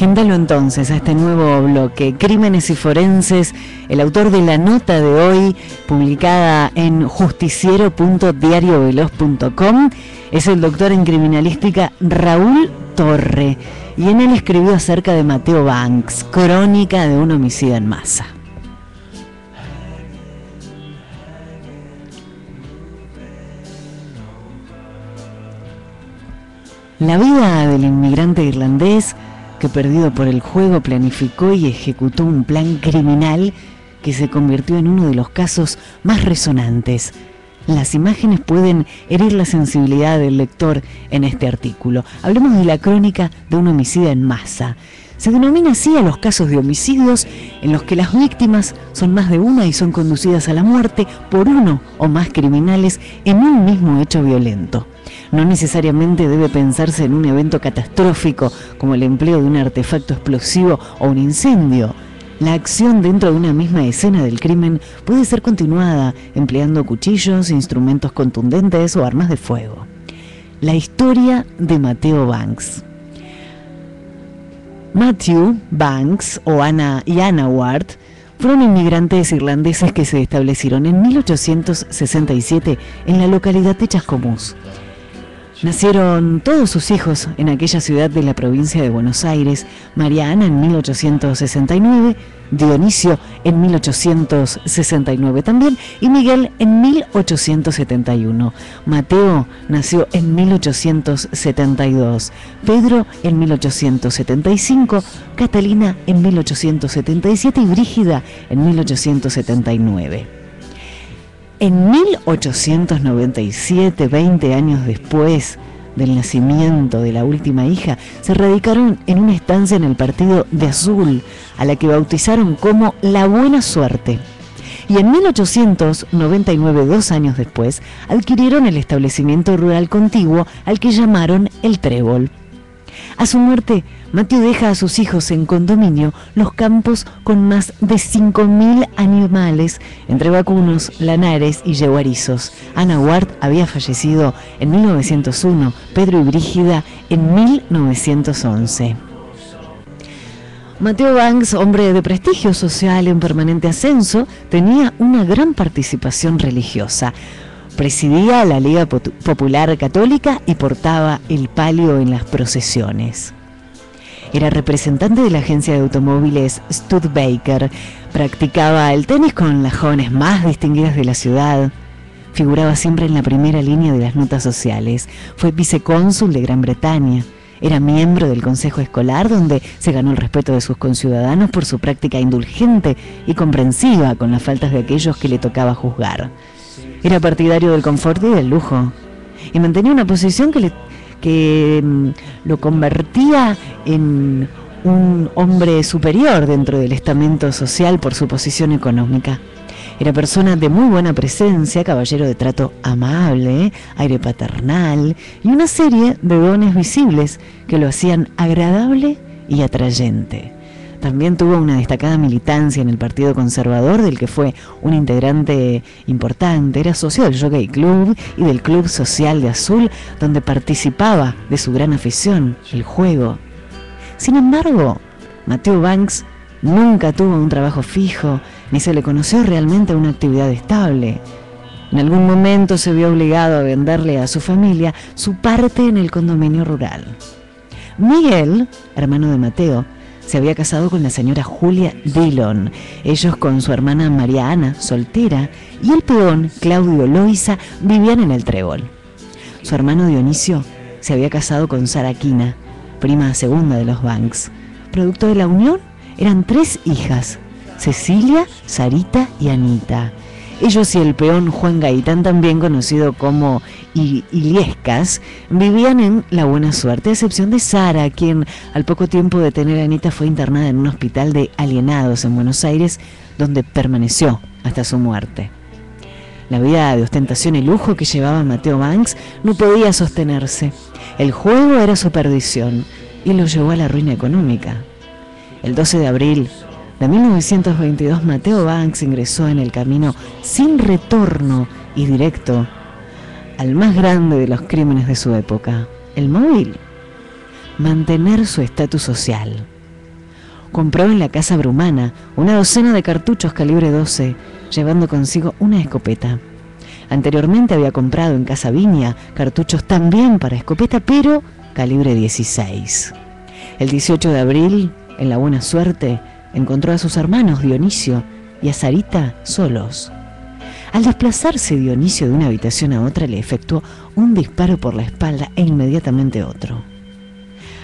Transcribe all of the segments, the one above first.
Agéndalo entonces a este nuevo bloque, Crímenes y Forenses, el autor de la nota de hoy, publicada en justiciero.diarioveloz.com, es el doctor en criminalística Raúl Torre, y en él escribió acerca de Matteo Banks, crónica de un homicidio en masa. La vida del inmigrante irlandés que, perdido por el juego, planificó y ejecutó un plan criminal que se convirtió en uno de los casos más resonantes. Las imágenes pueden herir la sensibilidad del lector en este artículo. Hablemos de la crónica de un homicidio en masa. Se denomina así a los casos de homicidios en los que las víctimas son más de una y son conducidas a la muerte por uno o más criminales en un mismo hecho violento. No necesariamente debe pensarse en un evento catastrófico como el empleo de un artefacto explosivo o un incendio. La acción dentro de una misma escena del crimen puede ser continuada empleando cuchillos, instrumentos contundentes o armas de fuego. La historia de Matteo Banks. Matthew Banks y Anna Ward fueron inmigrantes irlandeses que se establecieron en 1867 en la localidad de Chascomús. Nacieron todos sus hijos en aquella ciudad de la provincia de Buenos Aires: María Ana en 1869, Dionisio en 1869 también, y Miguel en 1871. Mateo nació en 1872, Pedro en 1875, Catalina en 1877 y Brígida en 1879. En 1897, 20 años después del nacimiento de la última hija, se radicaron en una estancia en el partido de Azul, a la que bautizaron como La Buena Suerte. Y en 1899, 2 años después, adquirieron el establecimiento rural contiguo al que llamaron El Trébol. A su muerte, Matthew deja a sus hijos en condominio los campos con más de 5.000 animales, entre vacunos, lanares y yeguarizos. Anna Ward había fallecido en 1901, Pedro y Brígida en 1911. Matteo Banks, hombre de prestigio social en permanente ascenso, tenía una gran participación religiosa. Presidía la Liga Popular Católica y portaba el palio en las procesiones. Era representante de la agencia de automóviles Studebaker, practicaba el tenis con las jóvenes más distinguidas de la ciudad, figuraba siempre en la primera línea de las notas sociales, fue vicecónsul de Gran Bretaña, era miembro del consejo escolar donde se ganó el respeto de sus conciudadanos por su práctica indulgente y comprensiva con las faltas de aquellos que le tocaba juzgar. Era partidario del confort y del lujo, y mantenía una posición que lo convertía en un hombre superior dentro del estamento social por su posición económica. Era persona de muy buena presencia, caballero de trato amable, aire paternal y una serie de dones visibles que lo hacían agradable y atrayente. También tuvo una destacada militancia en el Partido Conservador, del que fue un integrante importante. Era socio del Jockey Club y del Club Social de Azul, donde participaba de su gran afición, el juego. Sin embargo, Matteo Banks nunca tuvo un trabajo fijo, ni se le conoció realmente una actividad estable. En algún momento se vio obligado a venderle a su familia su parte en el condominio rural. Miguel, hermano de Matteo, se había casado con la señora Julia Dillon, ellos con su hermana María Ana, soltera, y el peón Claudio Loiza vivían en el Trébol. Su hermano Dionisio se había casado con Sara Quina, prima segunda de los Banks. Producto de la unión eran 3 hijas: Cecilia, Sarita y Anita. Ellos y el peón Juan Gaitán, también conocido como Iliescas, vivían en La Buena Suerte, a excepción de Sara, quien al poco tiempo de tener a Anita fue internada en un hospital de alienados en Buenos Aires, donde permaneció hasta su muerte. La vida de ostentación y lujo que llevaba Matteo Banks no podía sostenerse. El juego era su perdición y lo llevó a la ruina económica. El 12 de abril de 1922, Matteo Banks ingresó en el camino sin retorno y directo al más grande de los crímenes de su época, el móvil. Mantener su estatus social. compró en la casa Brumana una docena de cartuchos calibre 12, llevando consigo una escopeta. Anteriormente había comprado en Casa Viña cartuchos también para escopeta, pero calibre 16. El 18 de abril, en La Buena Suerte, encontró a sus hermanos Dionisio y a Sarita solos. Al desplazarse Dionisio de una habitación a otra, le efectuó un disparo por la espalda e inmediatamente otro.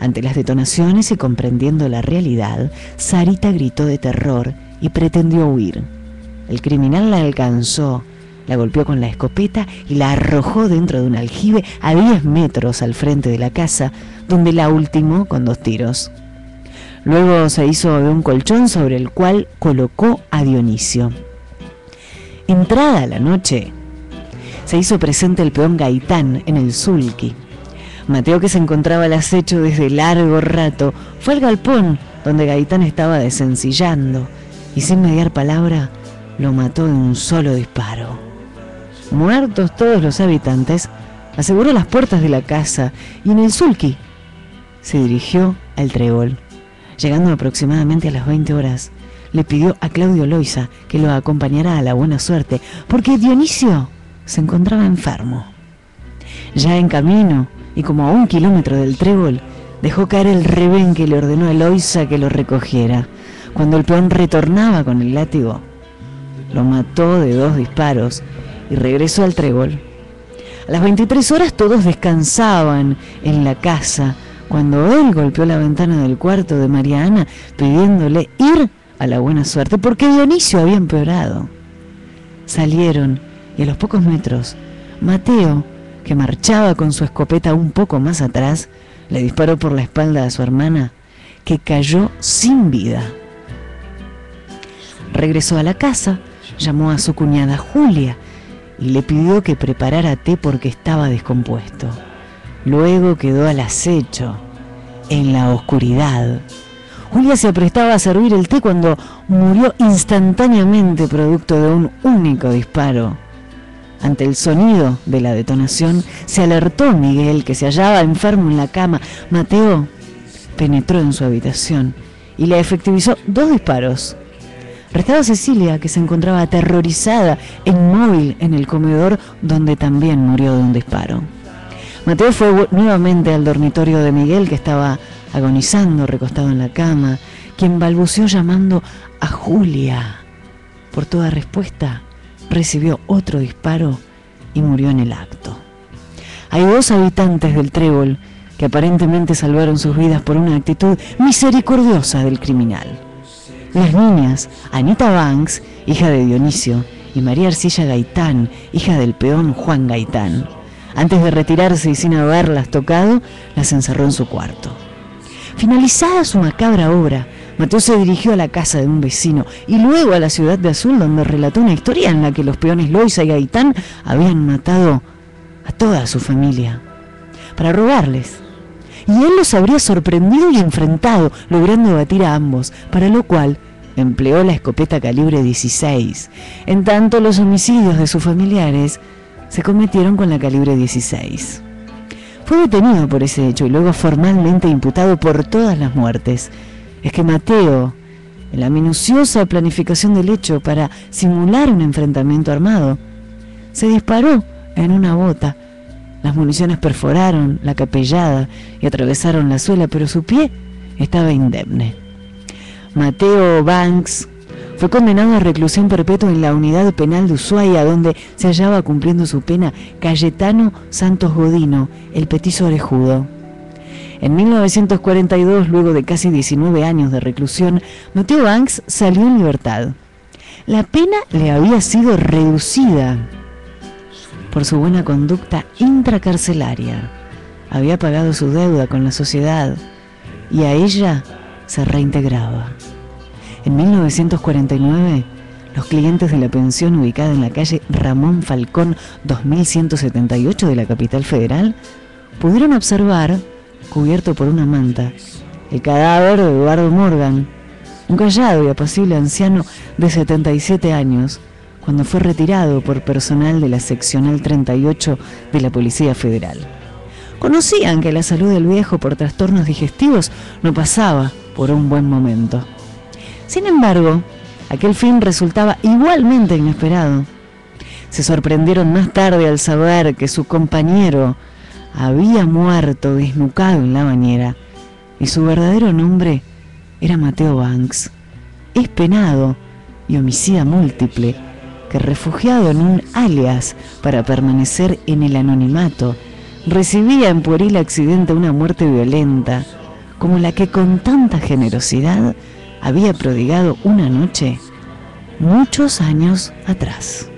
Ante las detonaciones y comprendiendo la realidad, Sarita gritó de terror y pretendió huir. El criminal la alcanzó, la golpeó con la escopeta y la arrojó dentro de un aljibe a 10 metros al frente de la casa, donde la ultimó con 2 tiros. Luego se hizo de un colchón sobre el cual colocó a Dionisio. Entrada la noche, se hizo presente el peón Gaitán en el sulky. Mateo, que se encontraba al acecho desde largo rato, fue al galpón donde Gaitán estaba desencillando y sin mediar palabra lo mató de un solo disparo. Muertos todos los habitantes, aseguró las puertas de la casa y en el sulky se dirigió al Trébol. Llegando aproximadamente a las 20 horas, le pidió a Claudio Loisa que lo acompañara a La Buena Suerte, porque Dionisio se encontraba enfermo. Ya en camino, y como a 1 kilómetro del Trébol, dejó caer el revén que le ordenó a Loisa que lo recogiera. Cuando el peón retornaba con el látigo, lo mató de 2 disparos y regresó al Trébol. A las 23 horas todos descansaban en la casa, cuando él golpeó la ventana del cuarto de María Ana pidiéndole ir a La Buena Suerte, porque Dionisio había empeorado. Salieron y a los pocos metros, Mateo, que marchaba con su escopeta un poco más atrás, le disparó por la espalda a su hermana, que cayó sin vida. Regresó a la casa, llamó a su cuñada Julia y le pidió que preparara té porque estaba descompuesto. Luego quedó al acecho, en la oscuridad. Julia se aprestaba a servir el té cuando murió instantáneamente producto de un único disparo. Ante el sonido de la detonación, se alertó Miguel, que se hallaba enfermo en la cama. Mateo penetró en su habitación y le efectivizó 2 disparos. Restaba Cecilia, que se encontraba aterrorizada, inmóvil en el comedor, donde también murió de un disparo. Mateo fue nuevamente al dormitorio de Miguel, que estaba agonizando, recostado en la cama, quien balbuceó llamando a Julia. Por toda respuesta, recibió otro disparo y murió en el acto. Hay 2 habitantes del Trébol que aparentemente salvaron sus vidas por una actitud misericordiosa del criminal. Las niñas, Anita Banks, hija de Dionisio, y María Arcilla Gaitán, hija del peón Juan Gaitán. Antes de retirarse y sin haberlas tocado, las encerró en su cuarto. Finalizada su macabra obra, Mateo se dirigió a la casa de un vecino y luego a la ciudad de Azul, donde relató una historia en la que los peones Loisa y Gaitán habían matado a toda su familia para robarles. Y él los habría sorprendido y enfrentado, logrando abatir a ambos, para lo cual empleó la escopeta calibre 16. En tanto, los homicidios de sus familiares se cometieron con la calibre 16. Fue detenido por ese hecho y luego formalmente imputado por todas las muertes. Es que Mateo, en la minuciosa planificación del hecho para simular un enfrentamiento armado, se disparó en una bota. Las municiones perforaron la capellada y atravesaron la suela, pero su pie estaba indemne. Mateo Banks fue condenado a reclusión perpetua en la unidad penal de Ushuaia, donde se hallaba cumpliendo su pena Cayetano Santos Godino, el petizo orejudo. En 1942, luego de casi 19 años de reclusión, Mateo Banks salió en libertad. La pena le había sido reducida por su buena conducta intracarcelaria. Había pagado su deuda con la sociedad y a ella se reintegraba. En 1949, los clientes de la pensión ubicada en la calle Ramón Falcón 2178 de la capital federal pudieron observar, cubierto por una manta, el cadáver de Eduardo Morgan, un callado y apacible anciano de 77 años, cuando fue retirado por personal de la seccional 38 de la Policía Federal. Conocían que la salud del viejo por trastornos digestivos no pasaba por un buen momento. Sin embargo, aquel fin resultaba igualmente inesperado. Se sorprendieron más tarde al saber que su compañero había muerto desnucado en la bañera y su verdadero nombre era Mateo Banks, expenado y homicida múltiple, que refugiado en un alias para permanecer en el anonimato, recibía en pueril accidente una muerte violenta, como la que con tanta generosidad había prodigado una noche muchos años atrás.